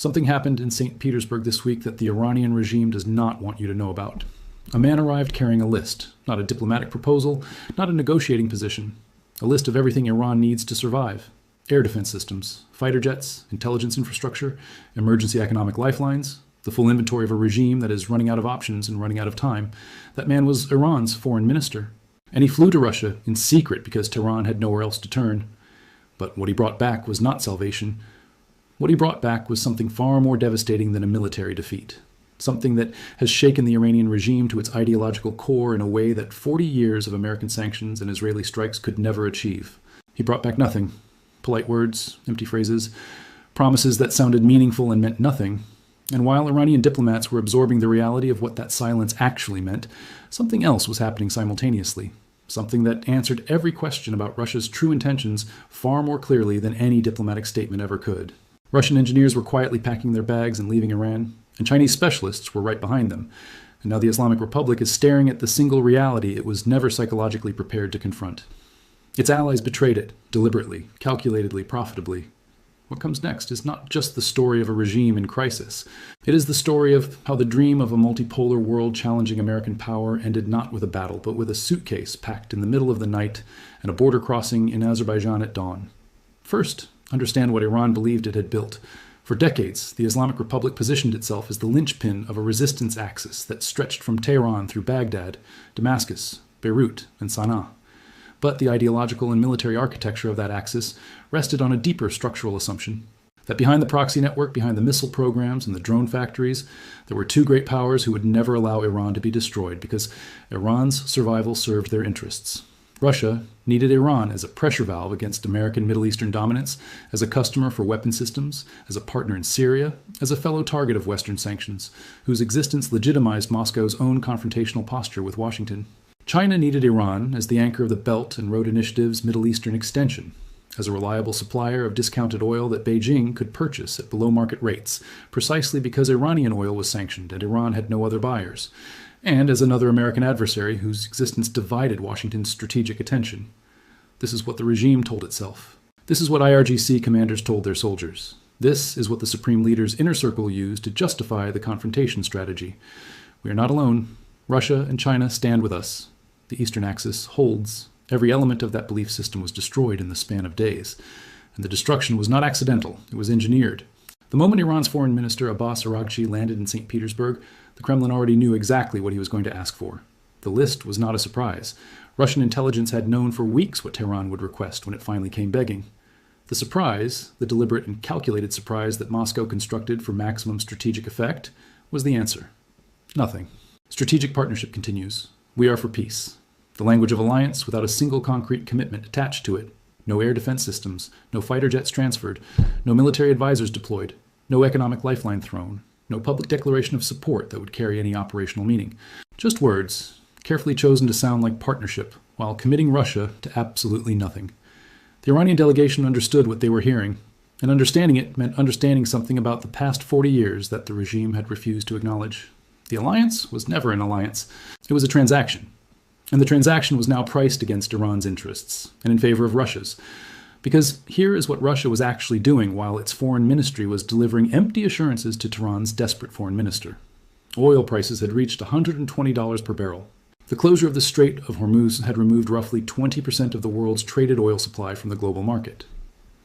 Something happened in St. Petersburg this week that the Iranian regime does not want you to know about. A man arrived carrying a list, not a diplomatic proposal, not a negotiating position. A list of everything Iran needs to survive. Air defense systems, fighter jets, intelligence infrastructure, emergency economic lifelines, the full inventory of a regime that is running out of options and running out of time. That man was Iran's foreign minister. And he flew to Russia in secret because Tehran had nowhere else to turn. But what he brought back was not salvation. What he brought back was something far more devastating than a military defeat. Something that has shaken the Iranian regime to its ideological core in a way that 40 years of American sanctions and Israeli strikes could never achieve. He brought back nothing. Polite words, empty phrases, promises that sounded meaningful and meant nothing. And while Iranian diplomats were absorbing the reality of what that silence actually meant, something else was happening simultaneously. Something that answered every question about Russia's true intentions far more clearly than any diplomatic statement ever could. Russian engineers were quietly packing their bags and leaving Iran, and Chinese specialists were right behind them. And now the Islamic Republic is staring at the single reality it was never psychologically prepared to confront. Its allies betrayed it, deliberately, calculatedly, profitably. What comes next is not just the story of a regime in crisis. It is the story of how the dream of a multipolar world challenging American power ended not with a battle, but with a suitcase packed in the middle of the night and a border crossing in Azerbaijan at dawn. First, understand what Iran believed it had built. For decades, the Islamic Republic positioned itself as the linchpin of a resistance axis that stretched from Tehran through Baghdad, Damascus, Beirut, and Sana'a. But the ideological and military architecture of that axis rested on a deeper structural assumption, that behind the proxy network, behind the missile programs and the drone factories, there were two great powers who would never allow Iran to be destroyed because Iran's survival served their interests. Russia needed Iran as a pressure valve against American Middle Eastern dominance, as a customer for weapon systems, as a partner in Syria, as a fellow target of Western sanctions, whose existence legitimized Moscow's own confrontational posture with Washington. China needed Iran as the anchor of the Belt and Road Initiative's Middle Eastern extension, as a reliable supplier of discounted oil that Beijing could purchase at below-market rates, precisely because Iranian oil was sanctioned and Iran had no other buyers, and as another American adversary whose existence divided Washington's strategic attention. This is what the regime told itself. This is what IRGC commanders told their soldiers. This is what the Supreme Leader's inner circle used to justify the confrontation strategy. We are not alone. Russia and China stand with us. The Eastern Axis holds. Every element of that belief system was destroyed in the span of days. And the destruction was not accidental. It was engineered. The moment Iran's foreign minister Abbas Araghchi landed in St. Petersburg, the Kremlin already knew exactly what he was going to ask for. The list was not a surprise. Russian intelligence had known for weeks what Tehran would request when it finally came begging. The surprise, the deliberate and calculated surprise that Moscow constructed for maximum strategic effect, was the answer. Nothing. Strategic partnership continues. We are for peace. The language of alliance without a single concrete commitment attached to it. No air defense systems, no fighter jets transferred, no military advisors deployed, no economic lifeline thrown, no public declaration of support that would carry any operational meaning. Just words, carefully chosen to sound like partnership, while committing Russia to absolutely nothing. The Iranian delegation understood what they were hearing, and understanding it meant understanding something about the past 40 years that the regime had refused to acknowledge. The alliance was never an alliance. It was a transaction. And the transaction was now priced against Iran's interests and in favor of Russia's. Because here is what Russia was actually doing while its foreign ministry was delivering empty assurances to Tehran's desperate foreign minister. Oil prices had reached $120 per barrel. The closure of the Strait of Hormuz had removed roughly 20% of the world's traded oil supply from the global market.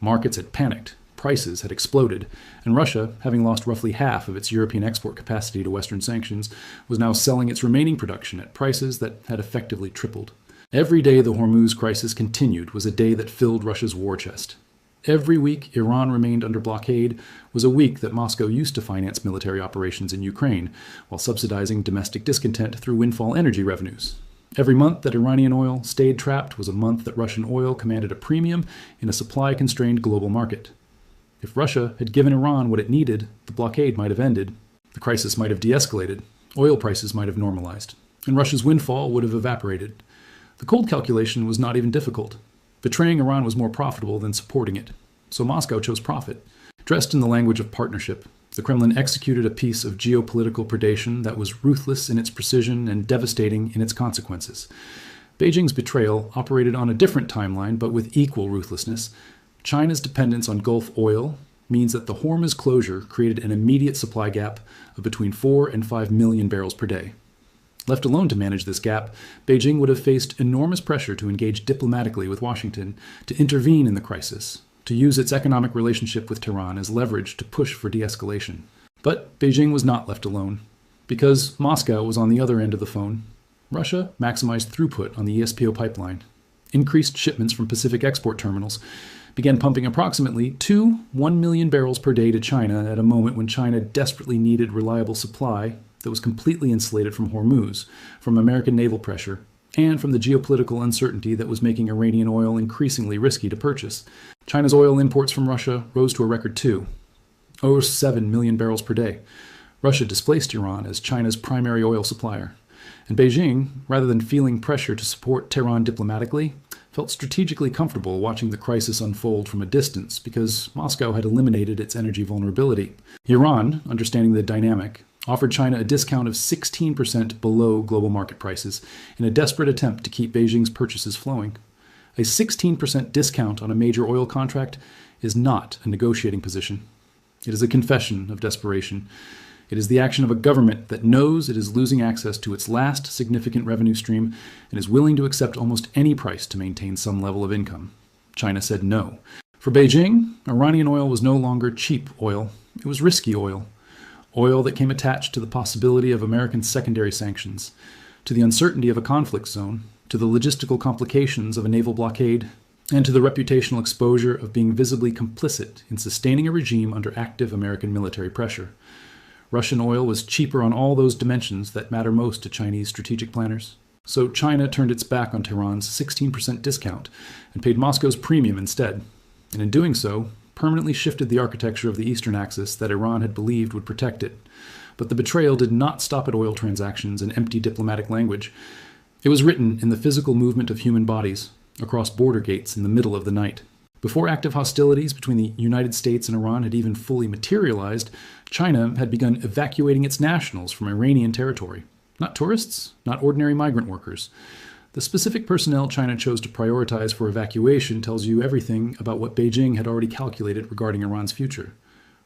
Markets had panicked. Prices had exploded, and Russia, having lost roughly half of its European export capacity to Western sanctions, was now selling its remaining production at prices that had effectively tripled. Every day the Hormuz crisis continued was a day that filled Russia's war chest. Every week Iran remained under blockade was a week that Moscow used to finance military operations in Ukraine, while subsidizing domestic discontent through windfall energy revenues. Every month that Iranian oil stayed trapped was a month that Russian oil commanded a premium in a supply-constrained global market. If Russia had given Iran what it needed, the blockade might have ended, the crisis might have de-escalated, oil prices might have normalized, and Russia's windfall would have evaporated. The cold calculation was not even difficult. Betraying Iran was more profitable than supporting it, so Moscow chose profit. Dressed in the language of partnership, the Kremlin executed a piece of geopolitical predation that was ruthless in its precision and devastating in its consequences. Beijing's betrayal operated on a different timeline, but with equal ruthlessness. China's dependence on Gulf oil, means that the Hormuz closure created an immediate supply gap of between 4 and 5 million barrels per day. Left alone to manage this gap, Beijing would have faced enormous pressure to engage diplomatically with Washington, to intervene in the crisis, to use its economic relationship with Tehran as leverage to push for de-escalation. But Beijing was not left alone. Because Moscow was on the other end of the phone, Russia maximized throughput on the ESPO pipeline, increased shipments from Pacific export terminals, began pumping approximately 1 million barrels per day to China at a moment when China desperately needed reliable supply that was completely insulated from Hormuz, from American naval pressure, and from the geopolitical uncertainty that was making Iranian oil increasingly risky to purchase. China's oil imports from Russia rose to a record 7 million barrels per day. Russia displaced Iran as China's primary oil supplier. And Beijing, rather than feeling pressure to support Tehran diplomatically, felt strategically comfortable watching the crisis unfold from a distance because Moscow had eliminated its energy vulnerability. Iran, understanding the dynamic, offered China a discount of 16% below global market prices in a desperate attempt to keep Beijing's purchases flowing. A 16% discount on a major oil contract is not a negotiating position. It is a confession of desperation. It is the action of a government that knows it is losing access to its last significant revenue stream and is willing to accept almost any price to maintain some level of income. China said no. For Beijing, Iranian oil was no longer cheap oil. It was risky oil. Oil that came attached to the possibility of American secondary sanctions, to the uncertainty of a conflict zone, to the logistical complications of a naval blockade, and to the reputational exposure of being visibly complicit in sustaining a regime under active American military pressure. Russian oil was cheaper on all those dimensions that matter most to Chinese strategic planners. So China turned its back on Tehran's 16% discount and paid Moscow's premium instead. And in doing so, permanently shifted the architecture of the Eastern Axis that Iran had believed would protect it. But the betrayal did not stop at oil transactions and empty diplomatic language. It was written in the physical movement of human bodies across border gates in the middle of the night. Before active hostilities between the United States and Iran had even fully materialized, China had begun evacuating its nationals from Iranian territory. Not tourists, not ordinary migrant workers. The specific personnel China chose to prioritize for evacuation tells you everything about what Beijing had already calculated regarding Iran's future.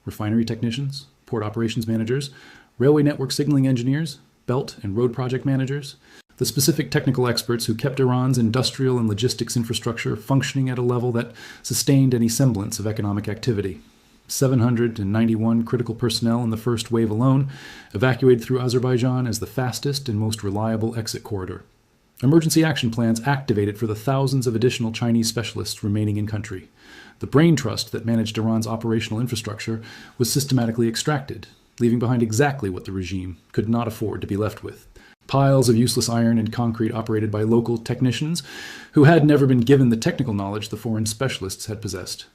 Refinery technicians, port operations managers, railway network signaling engineers, belt and road project managers, the specific technical experts who kept Iran's industrial and logistics infrastructure functioning at a level that sustained any semblance of economic activity. 791 critical personnel in the first wave alone evacuated through Azerbaijan as the fastest and most reliable exit corridor. Emergency action plans activated for the thousands of additional Chinese specialists remaining in country. The brain trust that managed Iran's operational infrastructure was systematically extracted, leaving behind exactly what the regime could not afford to be left with. Piles of useless iron and concrete operated by local technicians who had never been given the technical knowledge the foreign specialists had possessed.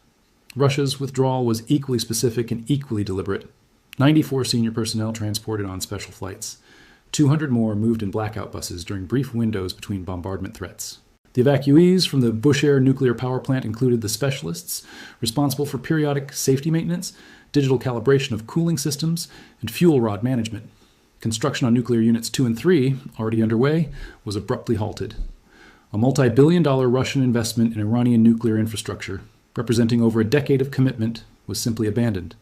Russia's withdrawal was equally specific and equally deliberate. 94 senior personnel transported on special flights. 200 more moved in blackout buses during brief windows between bombardment threats. The evacuees from the Bushehr nuclear power plant included the specialists responsible for periodic safety maintenance, digital calibration of cooling systems, and fuel rod management. Construction on nuclear units 2 and 3, already underway, was abruptly halted. A multi-billion-dollar Russian investment in Iranian nuclear infrastructure, representing over a decade of commitment, was simply abandoned.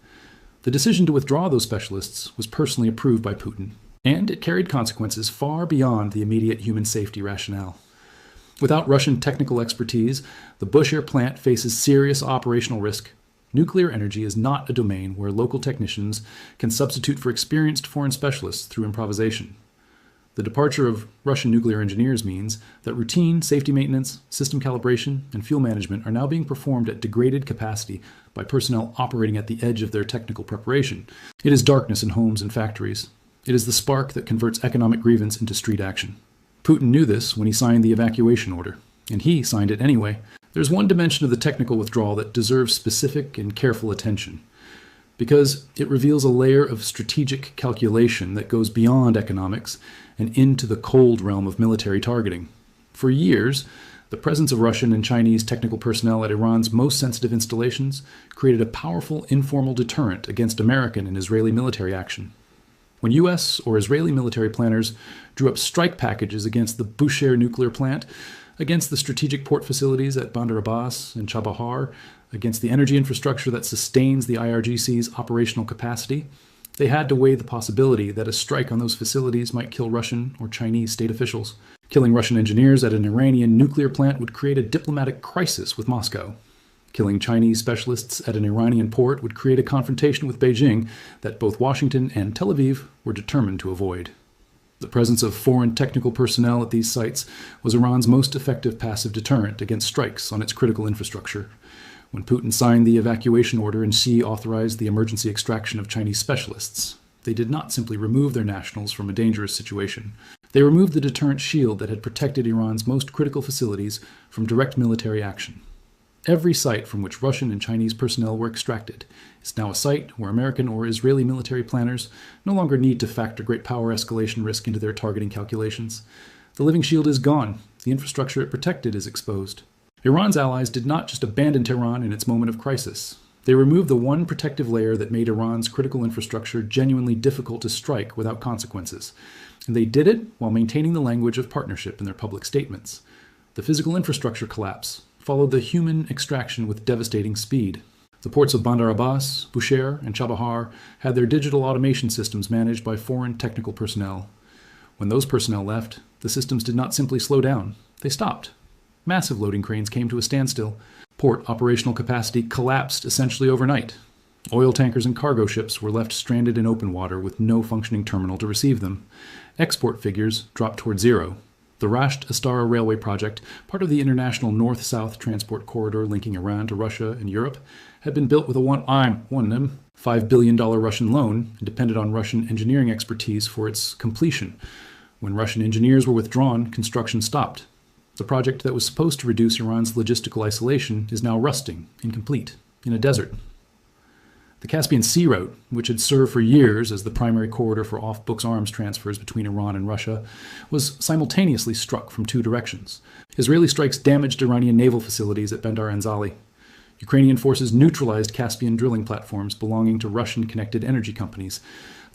The decision to withdraw those specialists was personally approved by Putin, and it carried consequences far beyond the immediate human safety rationale. Without Russian technical expertise, the Bushehr plant faces serious operational risk. Nuclear energy is not a domain where local technicians can substitute for experienced foreign specialists through improvisation. The departure of Russian nuclear engineers means that routine safety maintenance, system calibration, and fuel management are now being performed at degraded capacity by personnel operating at the edge of their technical preparation. It is darkness in homes and factories. It is the spark that converts economic grievance into street action. Putin knew this when he signed the evacuation order, and he signed it anyway. There's one dimension of the technical withdrawal that deserves specific and careful attention, because it reveals a layer of strategic calculation that goes beyond economics and into the cold realm of military targeting. For years, the presence of Russian and Chinese technical personnel at Iran's most sensitive installations created a powerful informal deterrent against American and Israeli military action. When U.S. or Israeli military planners drew up strike packages against the Bushehr nuclear plant, against the strategic port facilities at Bandar Abbas and Chabahar, against the energy infrastructure that sustains the IRGC's operational capacity, they had to weigh the possibility that a strike on those facilities might kill Russian or Chinese state officials. Killing Russian engineers at an Iranian nuclear plant would create a diplomatic crisis with Moscow. Killing Chinese specialists at an Iranian port would create a confrontation with Beijing that both Washington and Tel Aviv were determined to avoid. The presence of foreign technical personnel at these sites was Iran's most effective passive deterrent against strikes on its critical infrastructure. When Putin signed the evacuation order and Xi authorized the emergency extraction of Chinese specialists, they did not simply remove their nationals from a dangerous situation. They removed the deterrent shield that had protected Iran's most critical facilities from direct military action. Every site from which Russian and Chinese personnel were extracted is now a site where American or Israeli military planners no longer need to factor great power escalation risk into their targeting calculations. The living shield is gone. The infrastructure it protected is exposed. Iran's allies did not just abandon Tehran in its moment of crisis. They removed the one protective layer that made Iran's critical infrastructure genuinely difficult to strike without consequences. And they did it while maintaining the language of partnership in their public statements. The physical infrastructure collapse followed the human extraction with devastating speed. The ports of Bandar Abbas, Bushehr, and Chabahar had their digital automation systems managed by foreign technical personnel. When those personnel left, the systems did not simply slow down. They stopped. Massive loading cranes came to a standstill. Port operational capacity collapsed essentially overnight. Oil tankers and cargo ships were left stranded in open water with no functioning terminal to receive them. Export figures dropped toward zero. The Rasht-Astara Railway project, part of the international north-south transport corridor linking Iran to Russia and Europe, had been built with a $5 billion Russian loan and depended on Russian engineering expertise for its completion. When Russian engineers were withdrawn, construction stopped. The project that was supposed to reduce Iran's logistical isolation is now rusting, incomplete, in a desert. The Caspian Sea route, which had served for years as the primary corridor for off-books arms transfers between Iran and Russia, was simultaneously struck from two directions. Israeli strikes damaged Iranian naval facilities at Bandar Anzali. Ukrainian forces neutralized Caspian drilling platforms belonging to Russian-connected energy companies.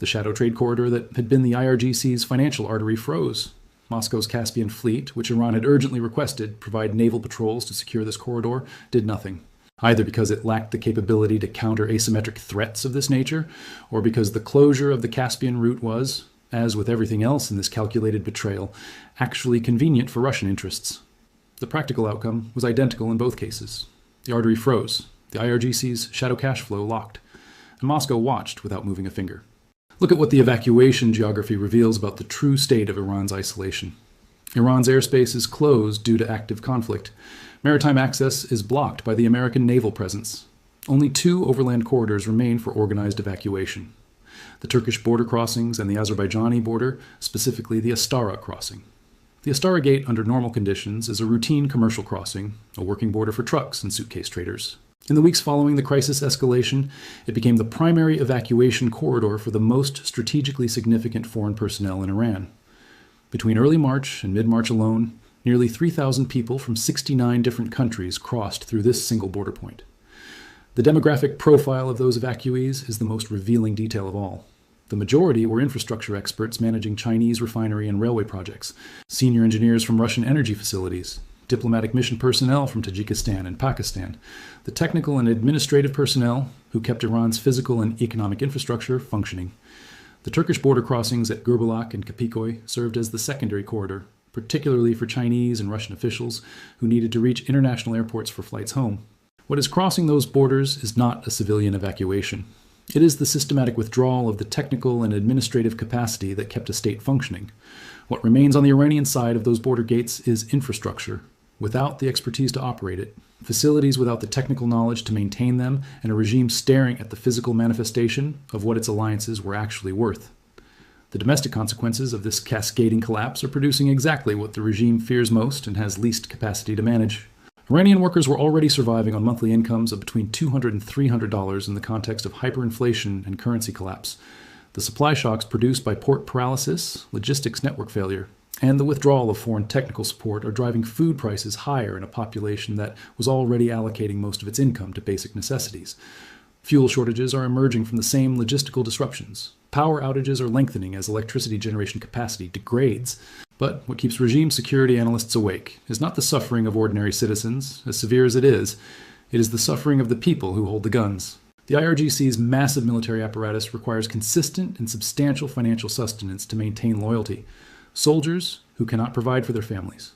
The shadow trade corridor that had been the IRGC's financial artery froze. Moscow's Caspian fleet, which Iran had urgently requested provide naval patrols to secure this corridor, did nothing. Either because it lacked the capability to counter asymmetric threats of this nature, or because the closure of the Caspian route was, as with everything else in this calculated betrayal, actually convenient for Russian interests. The practical outcome was identical in both cases. The artery froze, the IRGC's shadow cash flow locked, and Moscow watched without moving a finger. Look at what the evacuation geography reveals about the true state of Iran's isolation. Iran's airspace is closed due to active conflict. Maritime access is blocked by the American naval presence. Only two overland corridors remain for organized evacuation: the Turkish border crossings and the Azerbaijani border, specifically the Astara crossing. The Astara Gate, under normal conditions, is a routine commercial crossing, a working border for trucks and suitcase traders. In the weeks following the crisis escalation, it became the primary evacuation corridor for the most strategically significant foreign personnel in Iran. Between early March and mid-March alone, nearly 3,000 people from 69 different countries crossed through this single border point. The demographic profile of those evacuees is the most revealing detail of all. The majority were infrastructure experts managing Chinese refinery and railway projects, senior engineers from Russian energy facilities, diplomatic mission personnel from Tajikistan and Pakistan, the technical and administrative personnel who kept Iran's physical and economic infrastructure functioning. The Turkish border crossings at Gurbalak and Kapikoy served as the secondary corridor, particularly for Chinese and Russian officials who needed to reach international airports for flights home. What is crossing those borders is not a civilian evacuation. It is the systematic withdrawal of the technical and administrative capacity that kept a state functioning. What remains on the Iranian side of those border gates is infrastructure, without the expertise to operate it, facilities without the technical knowledge to maintain them, and a regime staring at the physical manifestation of what its alliances were actually worth. The domestic consequences of this cascading collapse are producing exactly what the regime fears most and has least capacity to manage. Iranian workers were already surviving on monthly incomes of between $200 and $300 in the context of hyperinflation and currency collapse. The supply shocks produced by port paralysis, logistics network failure, and the withdrawal of foreign technical support are driving food prices higher in a population that was already allocating most of its income to basic necessities. Fuel shortages are emerging from the same logistical disruptions. Power outages are lengthening as electricity generation capacity degrades. But what keeps regime security analysts awake is not the suffering of ordinary citizens, as severe as it is. It is the suffering of the people who hold the guns. The IRGC's massive military apparatus requires consistent and substantial financial sustenance to maintain loyalty. Soldiers who cannot provide for their families.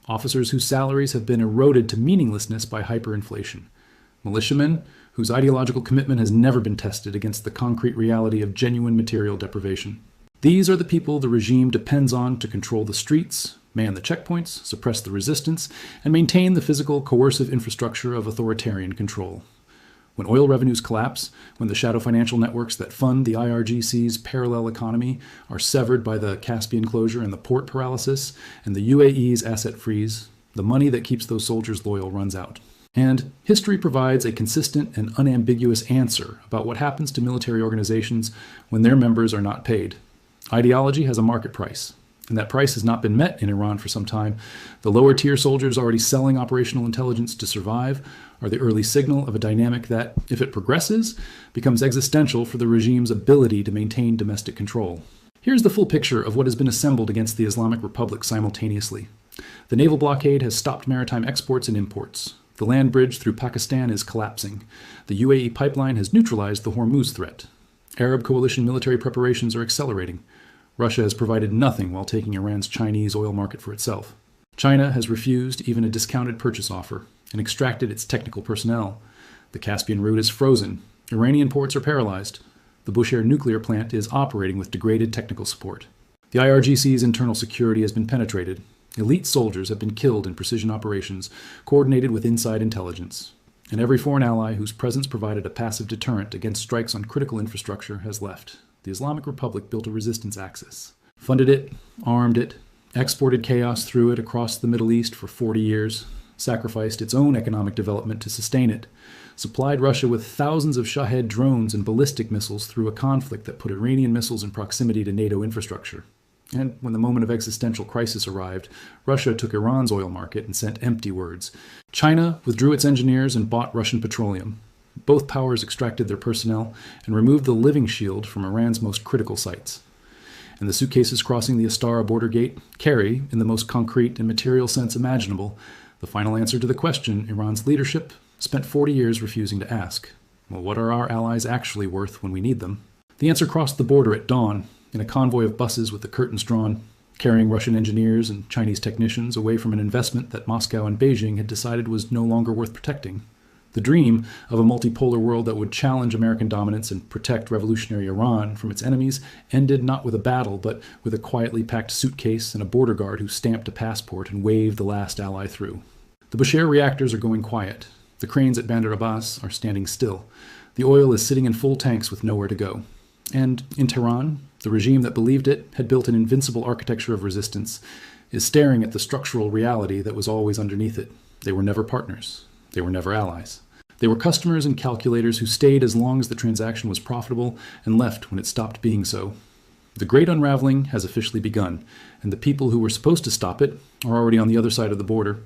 Officers whose salaries have been eroded to meaninglessness by hyperinflation. Militiamen whose ideological commitment has never been tested against the concrete reality of genuine material deprivation. These are the people the regime depends on to control the streets, man the checkpoints, suppress the resistance, and maintain the physical, coercive infrastructure of authoritarian control. When oil revenues collapse, when the shadow financial networks that fund the IRGC's parallel economy are severed by the Caspian closure and the port paralysis, and the UAE's asset freeze, the money that keeps those soldiers loyal runs out. And history provides a consistent and unambiguous answer about what happens to military organizations when their members are not paid. Ideology has a market price, and that price has not been met in Iran for some time. The lower-tier soldiers already selling operational intelligence to survive are the early signal of a dynamic that, if it progresses, becomes existential for the regime's ability to maintain domestic control. Here's the full picture of what has been assembled against the Islamic Republic simultaneously. The naval blockade has stopped maritime exports and imports. The land bridge through Pakistan is collapsing. The UAE pipeline has neutralized the Hormuz threat. Arab coalition military preparations are accelerating. Russia has provided nothing while taking Iran's Chinese oil market for itself. China has refused even a discounted purchase offer and extracted its technical personnel. The Caspian route is frozen. Iranian ports are paralyzed. The Bushehr nuclear plant is operating with degraded technical support. The IRGC's internal security has been penetrated. Elite soldiers have been killed in precision operations, coordinated with inside intelligence. And every foreign ally whose presence provided a passive deterrent against strikes on critical infrastructure has left. The Islamic Republic built a resistance axis, funded it, armed it, exported chaos through it across the Middle East for 40 years, sacrificed its own economic development to sustain it, supplied Russia with thousands of Shahed drones and ballistic missiles through a conflict that put Iranian missiles in proximity to NATO infrastructure. And when the moment of existential crisis arrived, Russia took Iran's oil market and sent empty words. China withdrew its engineers and bought Russian petroleum. Both powers extracted their personnel and removed the living shield from Iran's most critical sites. And the suitcases crossing the Astara border gate carry, in the most concrete and material sense imaginable, the final answer to the question Iran's leadership spent 40 years refusing to ask. Well, what are our allies actually worth when we need them? The answer crossed the border at dawn, in a convoy of buses with the curtains drawn, carrying Russian engineers and Chinese technicians away from an investment that Moscow and Beijing had decided was no longer worth protecting. The dream of a multipolar world that would challenge American dominance and protect revolutionary Iran from its enemies ended not with a battle, but with a quietly packed suitcase and a border guard who stamped a passport and waved the last ally through. The Bushehr reactors are going quiet. The cranes at Bandar Abbas are standing still. The oil is sitting in full tanks with nowhere to go. And in Tehran, the regime that believed it had built an invincible architecture of resistance is staring at the structural reality that was always underneath it. They were never partners. They were never allies. They were customers and calculators who stayed as long as the transaction was profitable and left when it stopped being so. The great unraveling has officially begun, and the people who were supposed to stop it are already on the other side of the border.